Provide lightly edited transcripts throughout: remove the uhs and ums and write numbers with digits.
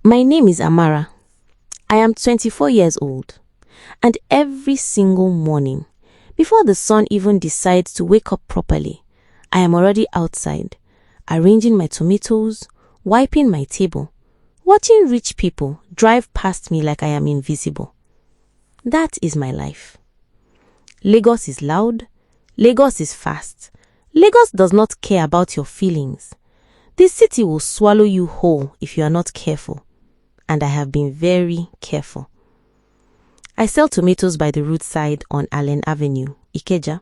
My name is Amara. I am 24 years old. And every single morning, before the sun even decides to wake up properly, I am already outside, arranging my tomatoes, wiping my table, watching rich people drive past me like I am invisible. That is my life. Lagos is loud. Lagos is fast. Lagos does not care about your feelings. This city will swallow you whole if you are not careful. And I have been very careful. I sell tomatoes by the roadside on Allen Avenue, Ikeja,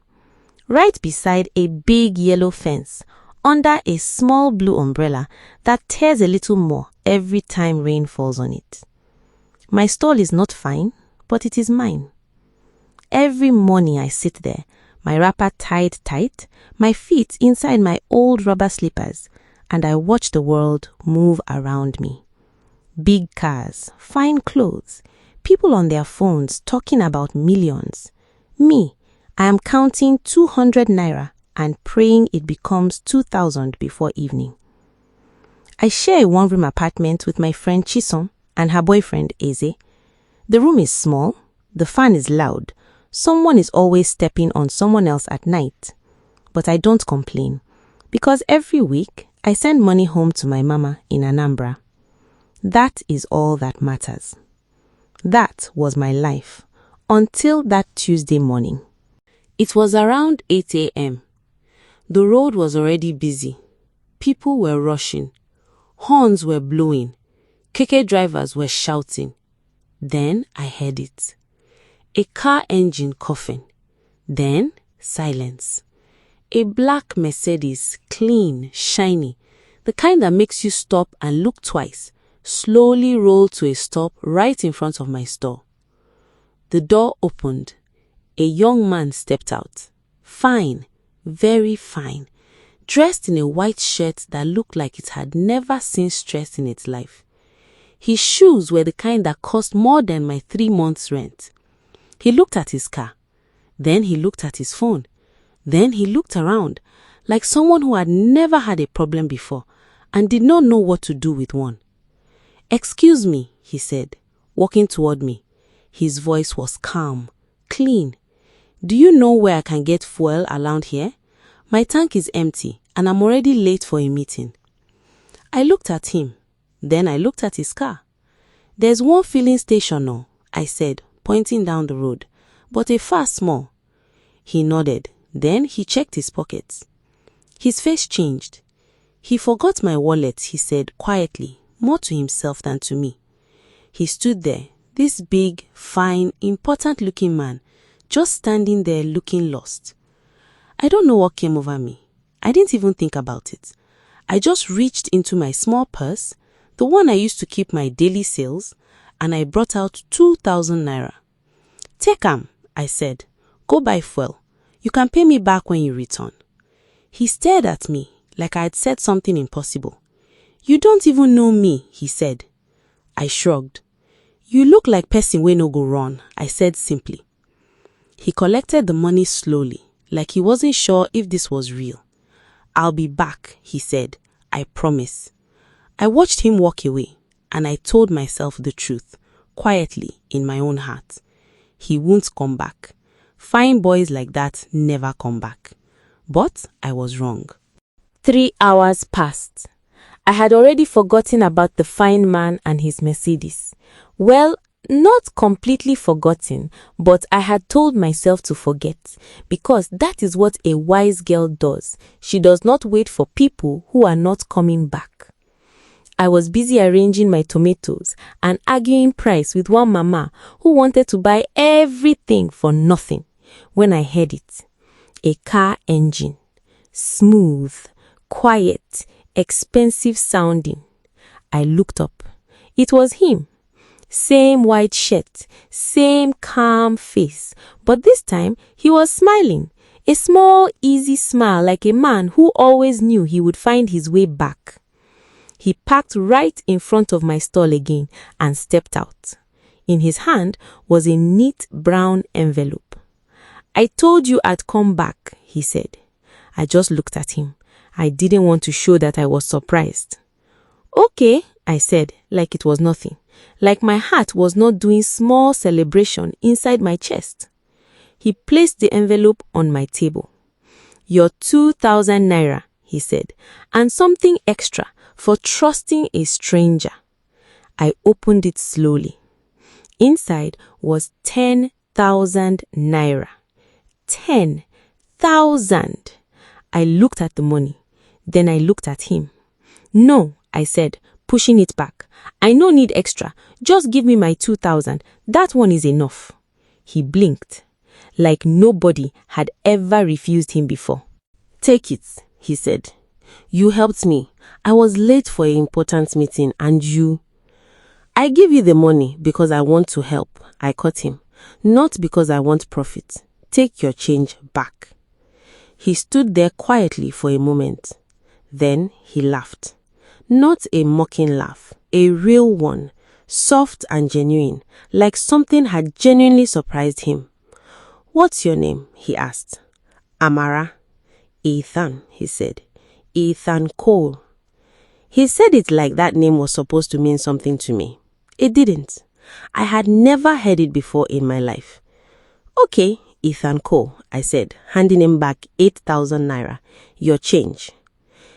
right beside a big yellow fence under a small blue umbrella that tears a little more every time rain falls on it. My stall is not fine, but it is mine. Every morning I sit there, my wrapper tied tight, my feet inside my old rubber slippers, and I watch the world move around me. Big cars, fine clothes, people on their phones talking about millions. Me, I am counting 200 naira and praying it becomes 2,000 before evening. I share a one-room apartment with my friend Chisom and her boyfriend Eze. The room is small, the fan is loud, someone is always stepping on someone else at night. But I don't complain, because every week I send money home to my mama in Anambra. That is all that matters. That was my life until that Tuesday morning. It was around 8 a.m. The road was already busy. People were rushing. Horns were blowing. Keke drivers were shouting. Then I heard it. A car engine coughing. Then silence. A black Mercedes, clean, shiny, the kind that makes you stop and look twice, slowly rolled to a stop right in front of my store. The door opened. A young man stepped out. Fine, very fine, dressed in a white shirt that looked like it had never seen stress in its life. His shoes were the kind that cost more than my 3 months' rent. He looked at his car. Then he looked at his phone. Then he looked around, like someone who had never had a problem before and did not know what to do with one. "Excuse me," he said, walking toward me. His voice was calm, clean. "Do you know where I can get fuel around here? My tank is empty and I'm already late for a meeting." I looked at him. Then I looked at his car. "There's one filling station now," I said, pointing down the road, "but a far small." He nodded. Then he checked his pockets. His face changed. "He forgot my wallet," he said quietly, more to himself than to me. He stood there, this big, fine, important-looking man, just standing there looking lost. I don't know what came over me. I didn't even think about it. I just reached into my small purse, the one I used to keep my daily sales, and I brought out 2,000 naira. "Take 'em," I said. "Go buy fuel. You can pay me back when you return." He stared at me like I had said something impossible. "You don't even know me," he said. I shrugged. "You look like person wey no go run," I said simply. He collected the money slowly, like he wasn't sure if this was real. "I'll be back," he said. "I promise." I watched him walk away, and I told myself the truth, quietly in my own heart. He won't come back. Fine boys like that never come back. But I was wrong. 3 hours passed. I had already forgotten about the fine man and his Mercedes. Well, not completely forgotten, but I had told myself to forget, because that is what a wise girl does. She does not wait for people who are not coming back. I was busy arranging my tomatoes and arguing price with one mama who wanted to buy everything for nothing when I heard it. A car engine. Smooth, quiet, expensive sounding. I looked up. It was him. Same white shirt, same calm face, but this time he was smiling. A small, easy smile like a man who always knew he would find his way back. He parked right in front of my stall again and stepped out. In his hand was a neat brown envelope. "I told you I'd come back," he said. I just looked at him. I didn't want to show that I was surprised. "Okay," I said, like it was nothing, like my heart was not doing small celebration inside my chest. He placed the envelope on my table. Your 2,000 naira, he said, and something extra for trusting a stranger. I opened it slowly. Inside was 10,000 naira. 10,000. I looked at the money. Then I looked at him. No, I said, pushing it back. I no need extra. Just give me my 2,000. That one is enough. He blinked, like nobody had ever refused him before. Take it, he said. You helped me. I was late for an important meeting and you... I give you the money because I want to help. I cut him. Not because I want profit. Take your change back. He stood there quietly for a moment. Then he laughed. Not a mocking laugh, a real one, soft and genuine, like something had genuinely surprised him. What's your name? He asked. Amara. Ethan, he said. Ethan Cole. He said it like that name was supposed to mean something to me. It didn't. I had never heard it before in my life. Okay, Ethan Cole, I said, handing him back 8,000 naira. Your change.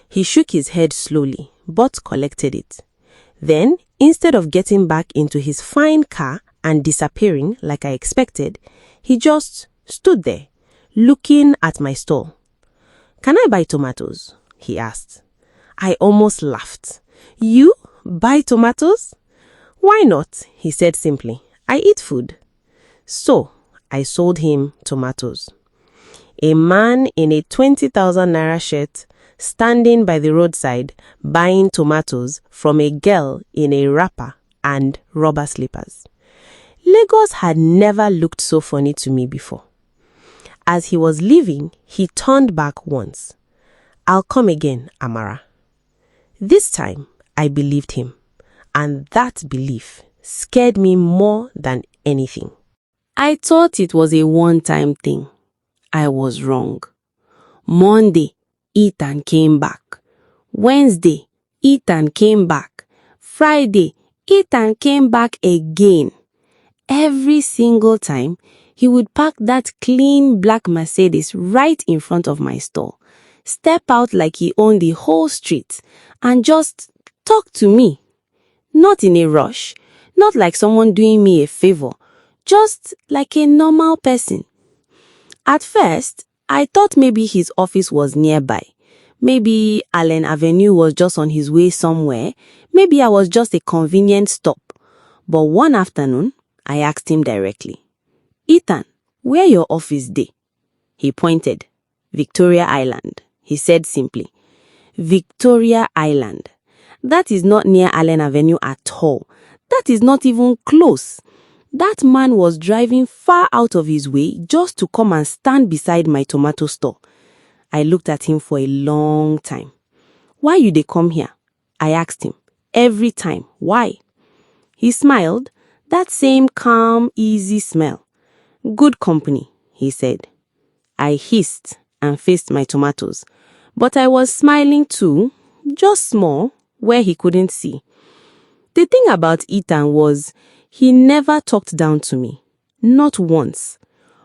He shook his head slowly, but collected it. Then, instead of getting back into his fine car and disappearing like I expected, he just stood there, looking at my stall. Can I buy tomatoes? He asked. I almost laughed. You buy tomatoes? Why not? He said simply. I eat food. So, I sold him tomatoes. A man in a 20,000 naira shirt standing by the roadside buying tomatoes from a girl in a wrapper and rubber slippers. Lagos had never looked so funny to me before. As he was leaving, he turned back once. I'll come again, Amara. This time, I believed him, and that belief scared me more than anything. I thought it was a one-time thing. I was wrong. Monday, Ethan came back. Wednesday, Ethan came back. Friday, Ethan came back again. Every single time, he would park that clean black Mercedes right in front of my store, step out like he owned the whole street, and just talk to me. Not in a rush, not like someone doing me a favor, just like a normal person. At first, I thought maybe his office was nearby. Maybe Allen Avenue was just on his way somewhere. Maybe I was just a convenient stop. But one afternoon, I asked him directly, Ethan, where your office day? He pointed. Victoria Island. He said simply, Victoria Island. That is not near Allen Avenue at all. That is not even close. That man was driving far out of his way just to come and stand beside my tomato store. I looked at him for a long time. Why you they come here? I asked him. Every time. Why? He smiled. That same calm, easy smile. Good company, he said. I hissed and faced my tomatoes. But I was smiling too, just small, where he couldn't see. The thing about Ethan was, he never talked down to me. Not once.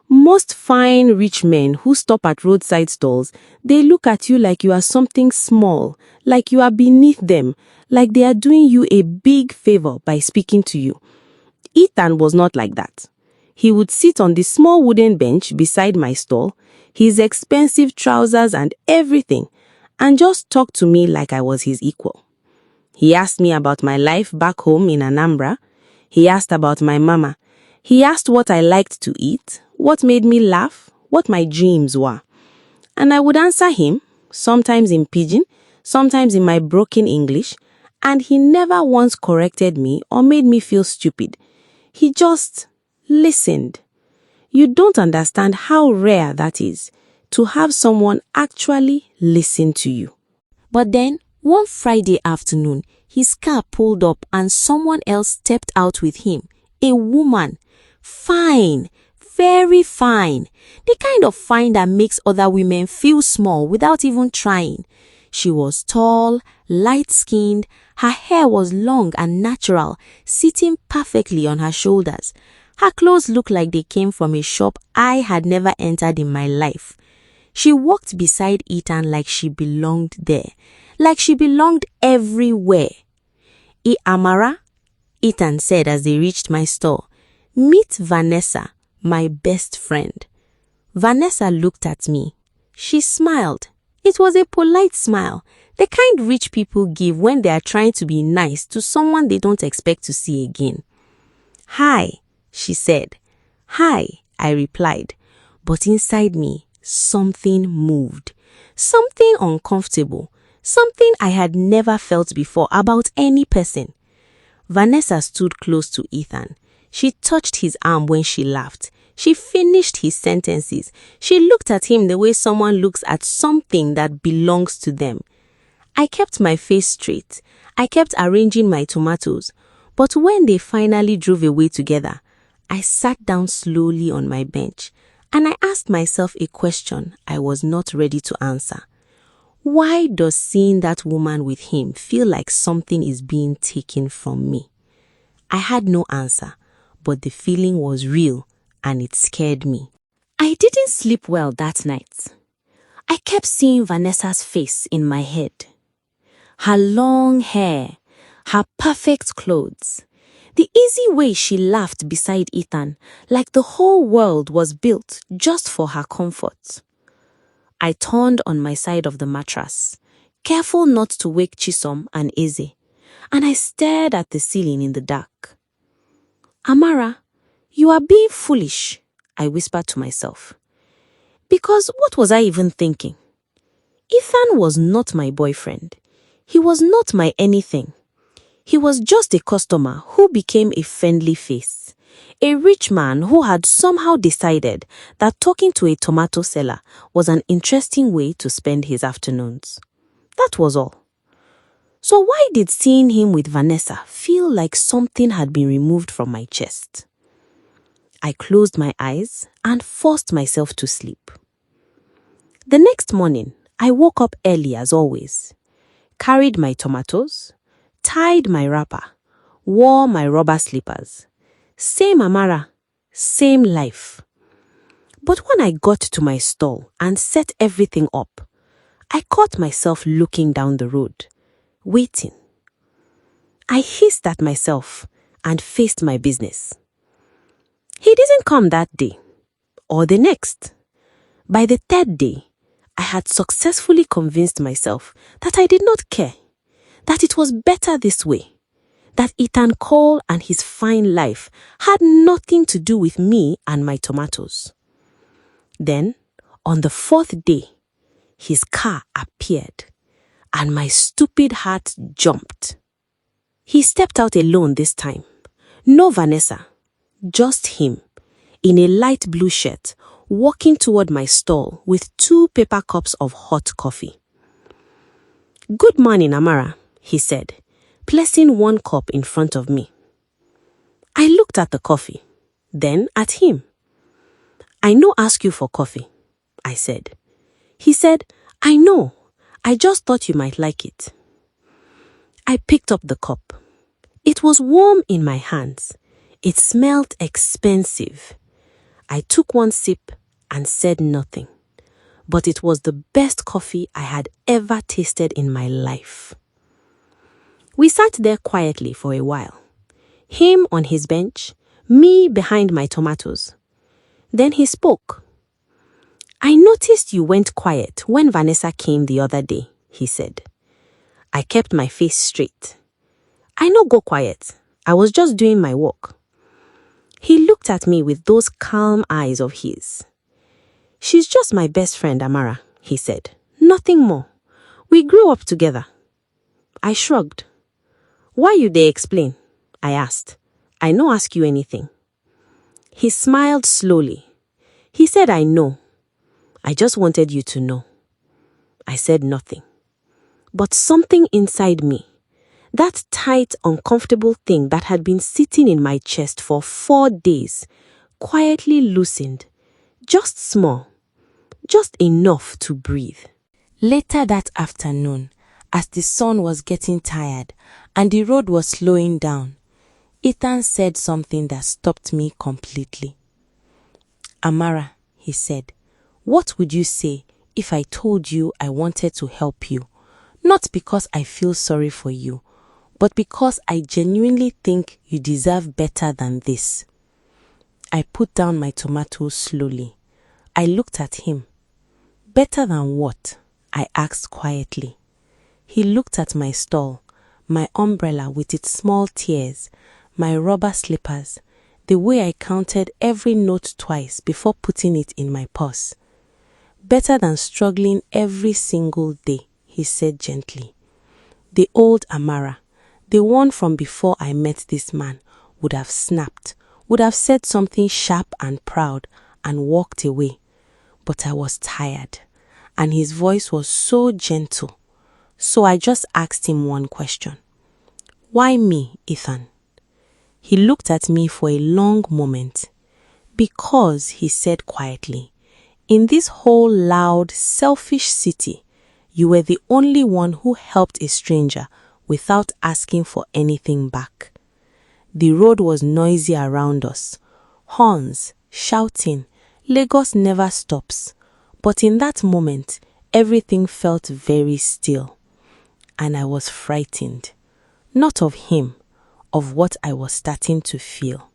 Most fine, rich men who stop at roadside stalls, they look at you like you are something small, like you are beneath them, like they are doing you a big favor by speaking to you. Ethan was not like that. He would sit on the small wooden bench beside my stall, his expensive trousers and everything, and just talk to me like I was his equal. He asked me about my life back home in Anambra. He asked about my mama. He asked what I liked to eat, what made me laugh, what my dreams were. And I would answer him, sometimes in pidgin, sometimes in my broken English, and he never once corrected me or made me feel stupid. He just listened. You don't understand how rare that is, to have someone actually listen to you. But then, one Friday afternoon, his car pulled up and someone else stepped out with him. A woman. Fine. Very fine. The kind of fine that makes other women feel small without even trying. She was tall, light-skinned, her hair was long and natural, sitting perfectly on her shoulders. Her clothes looked like they came from a shop I had never entered in my life. She walked beside Ethan like she belonged there, like she belonged everywhere. Amara, Ethan said as they reached my store, "Meet Vanessa, my best friend." Vanessa looked at me. She smiled. It was a polite smile, the kind rich people give when they are trying to be nice to someone they don't expect to see again. "Hi," she said. "Hi," I replied. But inside me, something moved. Something uncomfortable. Something I had never felt before about any person. Vanessa stood close to Ethan. She touched his arm when she laughed. She finished his sentences. She looked at him the way someone looks at something that belongs to them. I kept my face straight. I kept arranging my tomatoes. But when they finally drove away together, I sat down slowly on my bench and I asked myself a question I was not ready to answer. Why does seeing that woman with him feel like something is being taken from me? I had no answer, but the feeling was real and it scared me. I didn't sleep well that night. I kept seeing Vanessa's face in my head. Her long hair, her perfect clothes, the easy way she laughed beside Ethan, like the whole world was built just for her comfort. I turned on my side of the mattress, careful not to wake Chisom and Eze, and I stared at the ceiling in the dark. "Amara, you are being foolish," I whispered to myself. Because what was I even thinking? Ethan was not my boyfriend. He was not my anything. He was just a customer who became a friendly face. A rich man who had somehow decided that talking to a tomato seller was an interesting way to spend his afternoons. That was all. So why did seeing him with Vanessa feel like something had been removed from my chest? I closed my eyes and forced myself to sleep. The next morning, I woke up early as always, carried my tomatoes, tied my wrapper, wore my rubber slippers. Same Amara, same life. But when I got to my stall and set everything up, I caught myself looking down the road, waiting. I hissed at myself and faced my business. He didn't come that day, or the next. By the third day, I had successfully convinced myself that I did not care, that it was better this way, that Ethan Cole and his fine life had nothing to do with me and my tomatoes. Then, on the fourth day, his car appeared, and my stupid heart jumped. He stepped out alone this time. No Vanessa, just him, in a light blue shirt, walking toward my stall with 2 paper cups of hot coffee. "Good morning, Amara," he said, placing 1 cup in front of me. I looked at the coffee, then at him. "I no ask you for coffee," I said. He said, "I know. I just thought you might like it." I picked up the cup. It was warm in my hands. It smelled expensive. I took 1 sip and said nothing. But it was the best coffee I had ever tasted in my life. We sat there quietly for a while. Him on his bench, me behind my tomatoes. Then he spoke. "I noticed you went quiet when Vanessa came the other day," he said. I kept my face straight. "I no go quiet. I was just doing my work." He looked at me with those calm eyes of his. "She's just my best friend, Amara," he said. "Nothing more. We grew up together." I shrugged. "Why you dey explain?" I asked. "I no ask you anything." He smiled slowly. He said, "I know. I just wanted you to know." I said nothing. But something inside me, that tight, uncomfortable thing that had been sitting in my chest for 4 days, quietly loosened, just small, just enough to breathe. Later that afternoon, as the sun was getting tired and the road was slowing down, Ethan said something that stopped me completely. "Amara," he said, "what would you say if I told you I wanted to help you? Not because I feel sorry for you, but because I genuinely think you deserve better than this." I put down my tomatoes slowly. I looked at him. "Better than what?" I asked quietly. He looked at my stall, my umbrella with its small tears, my rubber slippers, the way I counted every note twice before putting it in my purse. "Better than struggling every single day," he said gently. The old Amara, the one from before I met this man, would have snapped, would have said something sharp and proud and walked away. But I was tired, and his voice was so gentle. So I just asked him one question. "Why me, Ethan?" He looked at me for a long moment. "Because," he said quietly, "in this whole loud, selfish city, you were the only one who helped a stranger without asking for anything back." The road was noisy around us. Horns, shouting. Lagos never stops. But in that moment, everything felt very still. And I was frightened. Not of him, of what I was starting to feel.